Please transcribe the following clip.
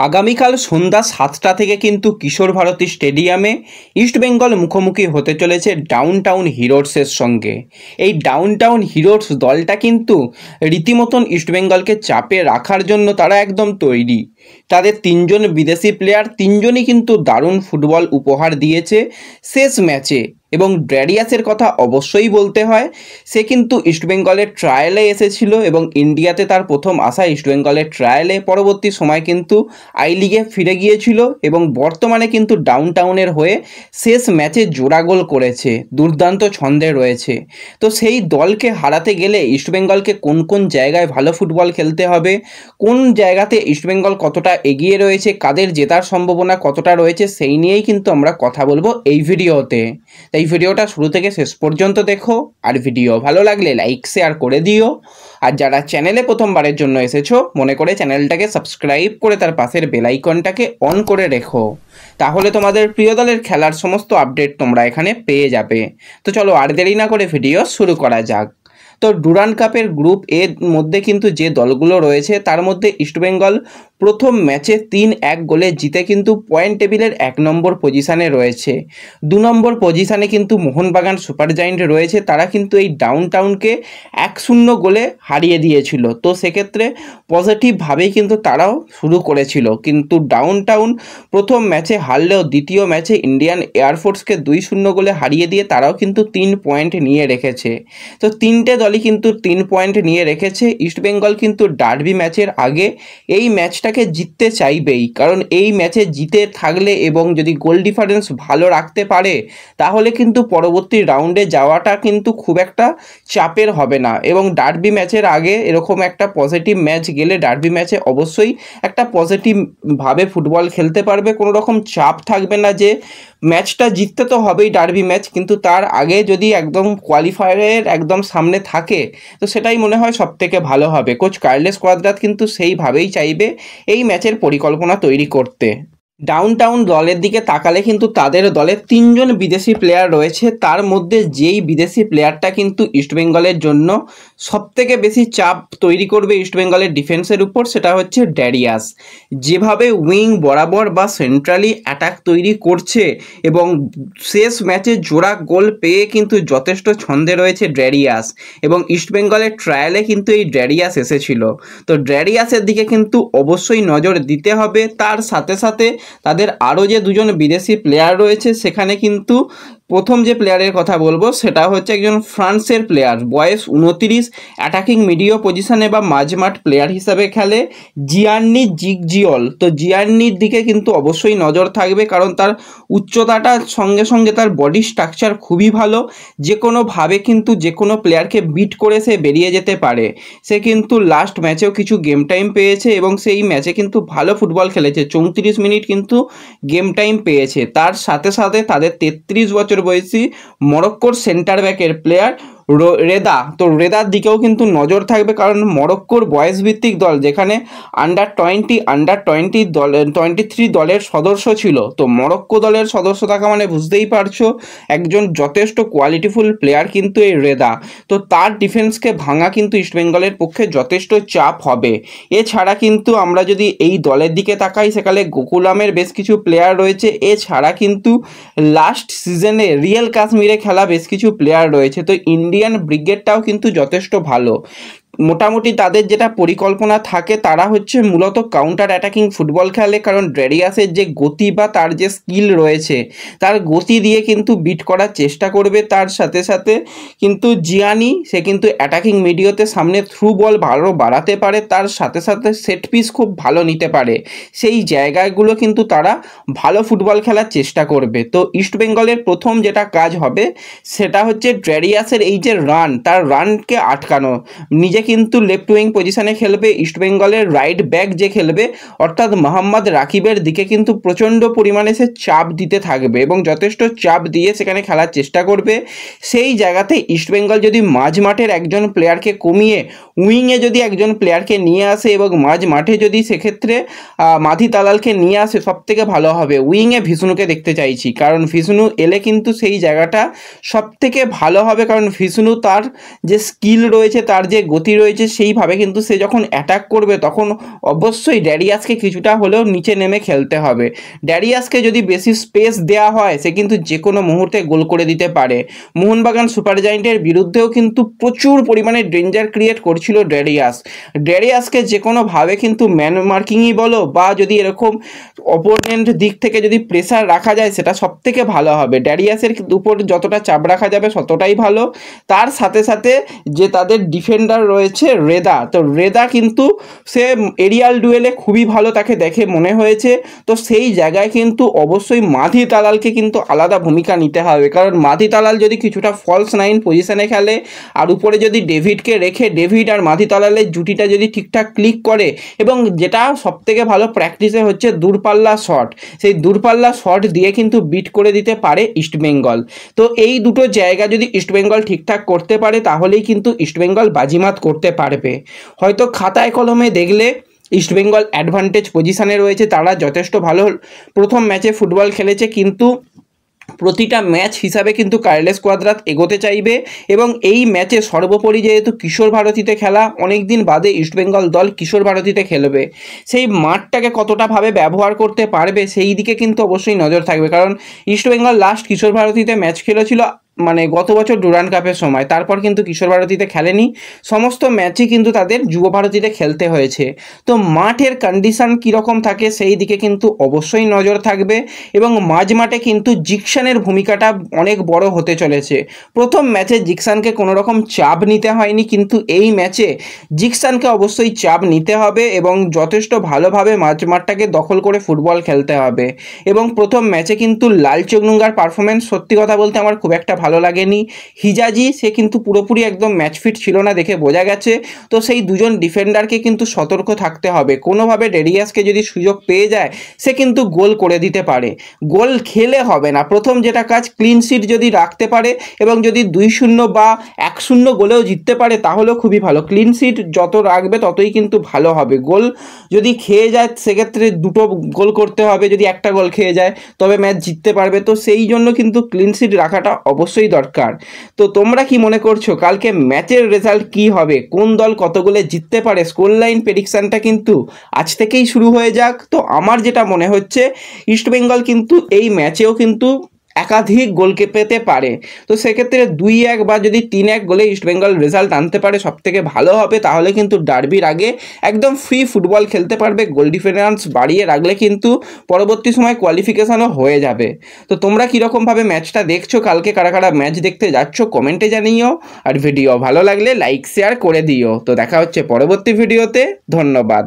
আগামীকাল সন্ধ্যা ৭টা থেকে কিন্তু কিশোর ভারতী স্টেডিয়ামে ইস্টবেঙ্গল মুখোমুখি হতে চলেছে ডাউন টাউন হিরোসের সঙ্গে। এই ডাউন টাউন হিরোস দলটা কিন্তু রীতিমতন ইস্টবেঙ্গলকে চাপে রাখার জন্য তারা একদম তৈরি। তাদের তিনজন বিদেশি প্লেয়ার তিনজনই কিন্তু দারুণ ফুটবল উপহার দিয়েছে শেষ ম্যাচে। এবং ড্যারিয়াসের কথা অবশ্যই বলতে হয়, সে কিন্তু ইস্টবেঙ্গলের ট্রায়ালে এসেছিল এবং ইন্ডিয়াতে তার প্রথম আসা ইস্টবেঙ্গলের ট্রায়ালে, পরবর্তী সময় কিন্তু আই লিগে ফিরে গিয়েছিল এবং বর্তমানে কিন্তু ডাউন টাউনের হয়ে শেষ ম্যাচে জোড়া গোল করেছে, দুর্দান্ত ছন্দে রয়েছে। তো সেই দলকে হারাতে গেলে ইস্টবেঙ্গলকে কোন কোন জায়গায় ভালো ফুটবল খেলতে হবে, কোন জায়গাতে ইস্টবেঙ্গল কতটা এগিয়ে রয়েছে, কাদের জেতার সম্ভাবনা কতটা রয়েছে, সেই নিয়েই কিন্তু আমরা কথা বলবো এই ভিডিওতে। এই ভিডিওটা শুরু থেকে শেষ পর্যন্ত দেখো, আর ভিডিও ভালো লাগলে লাইক শেয়ার করে দিও। আর যারা চ্যানেলে প্রথমবারের জন্য এসেছো, মনে করে চ্যানেলটাকে সাবস্ক্রাইব করে তার পাশের বেল আইকনটাকে অন করে রেখো, তাহলে তোমাদের প্রিয় দলের খেলার সমস্ত আপডেট তোমরা এখানে পেয়ে যাবে। তো চলো আর দেরি না করে ভিডিও শুরু করা যাক। তো ডুরান্ড কাপের গ্রুপ এর মধ্যে কিন্তু যে দলগুলো রয়েছে তার মধ্যে ইস্টবেঙ্গল প্রথম ম্যাচে ৩-১ গোলে জিতে কিন্তু পয়েন্ট টেবিলের ১ নম্বর পজিশানে রয়েছে। ২ নম্বর পজিশানে কিন্তু মোহনবাগান সুপার জায়েন্ট রয়েছে, তারা কিন্তু এই ডাউন টাউনকে ১-০ গোলে হারিয়ে দিয়েছিল। তো সেক্ষেত্রে পজিটিভভাবেই কিন্তু তারাও শুরু করেছিল, কিন্তু ডাউন টাউন প্রথম ম্যাচে হারলেও দ্বিতীয় ম্যাচে ইন্ডিয়ান এয়ারফোর্সকে ২-০ গোলে হারিয়ে দিয়ে তারাও কিন্তু ৩ পয়েন্ট নিয়ে রেখেছে। তো তিনটে দলই কিন্তু ৩ পয়েন্ট নিয়ে রেখেছে। ইস্টবেঙ্গল কিন্তু ডার্বি ম্যাচের আগে এই ম্যাচটাকে জিততে চাইবেই, কারণ এই ম্যাচে জিতে থাকলে এবং যদি গোল ডিফারেন্স ভালো রাখতে পারে তাহলে কিন্তু পরবর্তী রাউন্ডে যাওয়াটা কিন্তু খুব একটা চাপের হবে না। এবং ডার্বি ম্যাচের আগে এরকম একটা পজিটিভ ম্যাচ গেলে ডার্বি ম্যাচে অবশ্যই একটা পজিটিভভাবে ফুটবল খেলতে পারবে, কোনো রকম চাপ থাকবে না যে ম্যাচটা জিততে তো হবেই ডার্বি ম্যাচ, কিন্তু তার আগে যদি একদম কোয়ালিফায়ারের একদম সামনে থাকে তো সেটাই মনে হয় সবথেকে ভালো হবে। কোচ কার্লোস কোয়াদ্রাত কিন্তু সেইভাবেই চাইবে এই ম্যাচের পরিকল্পনা তৈরি করতে। ডাউন টাউন দলের দিকে তাকালে কিন্তু তাদের দলে ৩ জন বিদেশি প্লেয়ার রয়েছে, তার মধ্যে যেই বিদেশি প্লেয়ারটা কিন্তু ইস্টবেঙ্গলের জন্য সবথেকে বেশি চাপ তৈরি করবে ইস্টবেঙ্গলের ডিফেন্সের উপর, সেটা হচ্ছে ড্যারিয়াস। যেভাবে উইং বরাবর বা সেন্ট্রালি অ্যাটাক তৈরি করছে এবং শেষ ম্যাচে জোড়া গোল পেয়ে কিন্তু যথেষ্ট ছন্দে রয়েছে ড্যারিয়াস, এবং ইস্টবেঙ্গলের ট্রায়ালে কিন্তু এই ড্যারিয়াস এসেছিল। তো ড্যারিয়াসের দিকে কিন্তু অবশ্যই নজর দিতে হবে। তার সাথে সাথে তাদের আরও যে দুজন বিদেশি প্লেয়ার রয়েছে, সেখানে কিন্তু প্রথম যে প্লেয়ারের কথা বলবো সেটা হচ্ছে একজন ফ্রান্সের প্লেয়ার, বয়স ২৯, অ্যাটাকিং মিডিও পজিশনে বা মাঝমাঠ প্লেয়ার হিসাবে খেলে, জিয়ান্নি জিগজিওল। তো জিয়ান্নির দিকে কিন্তু অবশ্যই নজর থাকবে, কারণ তার উচ্চতাটার সঙ্গে সঙ্গে তার বডি স্ট্রাকচার খুবই ভালো, যে কোনোভাবে কিন্তু যে কোনো প্লেয়ারকে বিট করে সে বেরিয়ে যেতে পারে। সে কিন্তু লাস্ট ম্যাচেও কিছু গেম টাইম পেয়েছে এবং সেই ম্যাচে কিন্তু ভালো ফুটবল খেলেছে, ৩৪ মিনিট কিন্তু গেম টাইম পেয়েছে। তার সাথে সাথে তাদের ৩৩ বছর বয়সী মরক্কোর সেন্টার ব্যাকের প্লেয়ার রেদা, তো রেদার দিকেও কিন্তু নজর থাকবে, কারণ মরক্কোর বয়সভিত্তিক দল যেখানে আন্ডার 20 দল 23 দলের সদস্য ছিল, তো মরক্কো দলের সদস্য থাকা মানে বুঝতেই পারছো একজন যথেষ্ট কোয়ালিটিফুল প্লেয়ার কিন্তু এই রেদা। তো তার ডিফেন্সকে ভাঙা কিন্তু ইস্টবেঙ্গলের পক্ষে যথেষ্ট চাপ হবে। এছাড়া কিন্তু আমরা যদি এই দলের দিকে তাকাই, সেখানে গোকুলামের বেশ কিছু প্লেয়ার রয়েছে, এছাড়া কিন্তু লাস্ট সিজনে রিয়েল কাশ্মীরে খেলা বেশ কিছু প্লেয়ার রয়েছে। তো ইন্ডিয়ান ব্রিগেডটাও কিন্তু যথেষ্ট ভালো। মোটামুটি তাদের যেটা পরিকল্পনা থাকে তারা হচ্ছে মূলত কাউন্টার অ্যাটাকিং ফুটবল খেলে, কারণ ড্যারিয়াসের যে গতি বা তার যে স্কিল রয়েছে তার গতি দিয়ে কিন্তু বিট করার চেষ্টা করবে। তার সাথে সাথে কিন্তু জিয়ানি, সে কিন্তু অ্যাটাকিং মিডিওতে সামনে থ্রু বল ভালো বাড়াতে পারে, তার সাথে সাথে সেট পিস খুব ভালো নিতে পারে। সেই জায়গাগুলো কিন্তু তারা ভালো ফুটবল খেলার চেষ্টা করবে। তো ইস্টবেঙ্গলের প্রথম যেটা কাজ হবে সেটা হচ্ছে ড্যারিয়াসের এই যে রান, তার রানকে আটকানো। নিজে কিন্তু লেফট উইং পজিশনে খেলবে, ইস্টবেঙ্গলের রাইট ব্যাক যে খেলবে অর্থাৎ মোহাম্মদ রাকিবের দিকে কিন্তু প্রচণ্ড পরিমাণে সে চাপ দিতে থাকবে এবং যথেষ্ট চাপ দিয়ে সেখানে খেলার চেষ্টা করবে। সেই জায়গাতে ইস্টবেঙ্গল যদি মাঝ মাঠের একজন প্লেয়ারকে কমিয়ে উইংয়ে যদি একজন প্লেয়ারকে নিয়ে আসে এবং মাঝ মাঠে যদি সেক্ষেত্রে মাধি তালালকে নিয়ে আসে সবথেকে ভালো হবে। উইংয়ে ভিষ্ণুকে দেখতে চাইছি, কারণ ভিষ্ণু এলে কিন্তু সেই জায়গাটা সবথেকে ভালো হবে, কারণ ভিষ্ণু তার যে স্কিল রয়েছে, তার যে গতি রয়েছে সেইভাবে কিন্তু সে যখন অ্যাটাক করবে তখন অবশ্যই ড্যারিয়াসকে কিছুটা হলেও নিচে নেমে খেলতে হবে। ড্যারিয়াসকে যদি বেশি স্পেস দেওয়া হয় সে কিন্তু যে কোনো মুহূর্তে গোল করে দিতে পারে। মোহনবাগান সুপার জায়েন্টের বিরুদ্ধেও কিন্তু প্রচুর পরিমাণে ডেঞ্জার ক্রিয়েট করছিল ড্যারিয়াসকে যে কোনোভাবে কিন্তু ম্যান মার্কিংই বলো বা যদি এরকম অপোনেন্ট দিক থেকে যদি প্রেসার রাখা যায় সেটা সবথেকে ভালো হবে। ড্যারিয়াসের উপর যতটা চাপ রাখা যাবে ততটাই ভালো। তার সাথে সাথে যে তাদের ডিফেন্ডার রয়েছে রেদা, তো রেদা কিন্তু সে এরিয়াল ডুয়েলে খুবই ভালো তাকে দেখে মনে হয়েছে। তো সেই জায়গায় কিন্তু অবশ্যই মাধি তালালকে কিন্তু আলাদা ভূমিকা নিতে হবে, কারণ মাধি তালাল যদি কিছুটা ফলস 9 পজিশনে খেলে আর উপরে যদি ডেভিডকে রেখে ডেভিড আর মাধি তালালের জুটিটা যদি ঠিকঠাক ক্লিক করে, এবং যেটা সবথেকে ভালো প্র্যাকটিসে হচ্ছে দূরপাল্লা শট, সেই দূরপাল্লা শট দিয়ে কিন্তু বিট করে দিতে পারে ইস্টবেঙ্গল। তো এই দুটো জায়গা যদি ইস্টবেঙ্গল ঠিকঠাক করতে পারে তাহলেই কিন্তু ইস্টবেঙ্গল বাজিমাত করতে পারবে। হয়তো খাতায় কলমে দেখলে ইস্টবেঙ্গল অ্যাডভান্টেজ পজিশানে রয়েছে, তারা যথেষ্ট ভালো প্রথম ম্যাচে ফুটবল খেলেছে, কিন্তু প্রতিটা ম্যাচ হিসাবে কিন্তু কার্লেস কোয়াদ্রাত এগোতে চাইবে। এবং এই ম্যাচে সর্বোপরি যেহেতু কিশোর ভারতীতে খেলা, অনেক দিন বাদে ইস্টবেঙ্গল দল কিশোর ভারতীতে খেলবে, সেই মাঠটাকে কতটা ভাবে ব্যবহার করতে পারবে সেই দিকে কিন্তু অবশ্যই নজর থাকবে। কারণ ইস্টবেঙ্গল লাস্ট কিশোর ভারতীতে ম্যাচ খেলেছিল মানে গত বছর ডুরান্ড কাপের সময়, তারপর কিন্তু কিশোর ভারতীতে খেলেনি, সমস্ত ম্যাচই কিন্তু তাদের যুব ভারতীতে খেলতে হয়েছে। তো মাঠের কন্ডিশন কীরকম থাকে সেই দিকে কিন্তু অবশ্যই নজর থাকবে। এবং মাঝ মাঠে কিন্তু জিকসানের ভূমিকাটা অনেক বড় হতে চলেছে। প্রথম ম্যাচে জিকসানকে কোনো রকম চাপ নিতে হয়নি, কিন্তু এই ম্যাচে জিকসানকে অবশ্যই চাপ নিতে হবে এবং যথেষ্ট ভালোভাবে মাঝ মাঠটাকে দখল করে ফুটবল খেলতে হবে। এবং প্রথম ম্যাচে কিন্তু লালচুংনুঙ্গার পারফরমেন্স সত্যি কথা বলতে আমার খুব একটা ভালো লাগেনি। হিজাজি সে কিন্তু পুরোপুরি একদম ম্যাচ ফিট ছিল না, দেখে বোঝা গেছে। তো সেই দুজন ডিফেন্ডারকে কিন্তু সতর্ক থাকতে হবে, কোনোভাবে ডেরিয়াসকে যদি সুযোগ পেয়ে যায় সে কিন্তু গোল করে দিতে পারে। গোল খেলে হবে না, প্রথম যেটা কাজ ক্লিন শিট যদি রাখতে পারে এবং যদি 2-0 বা 1-0 গোলেও জিততে পারে তাহলেও খুবই ভালো। ক্লিন শিট যত রাখবে ততই কিন্তু ভালো হবে। গোল যদি খেয়ে যায় সেক্ষেত্রে দুটো গোল করতে হবে, যদি একটা গোল খেয়ে যায় তবে ম্যাচ জিততে পারবে। তো সেই জন্য কিন্তু ক্লিন শিট রাখাটা অবশ্যই দরকার। তো তোমরা কি মনে করছো কালকে ম্যাচের রেজাল্ট কি হবে, কোন দল কত গোলে জিততে পারে? স্কোর লাইন প্রেডিকশনটা কিন্তু আজ থেকেই শুরু হয়ে যাক। তো আমার যেটা মনে হচ্ছে ইস্টবেঙ্গল কিন্তু এই ম্যাচেও কিন্তু একাধিক গোল পেতে পারে। তো সেক্ষেত্রে 2-1 বা যদি 3-1 গোলে ইস্টবেঙ্গল রেজাল্ট আনতে পারে সবথেকে ভালো হবে, তাহলে কিন্তু ডার্বির আগে একদম ফ্রি ফুটবল খেলতে পারবে। গোল ডিফারেন্স বাড়িয়ে রাখলে কিন্তু পরবর্তী সময় কোয়ালিফিকেশনও হয়ে যাবে। তো তোমরা কীরকমভাবে ম্যাচটা দেখছো, কালকে কারা কারা ম্যাচ দেখতে যাচ্ছ কমেন্টে জানিও, আর ভিডিও ভালো লাগলে লাইক শেয়ার করে দিও। তো দেখা হচ্ছে পরবর্তী ভিডিওতে, ধন্যবাদ।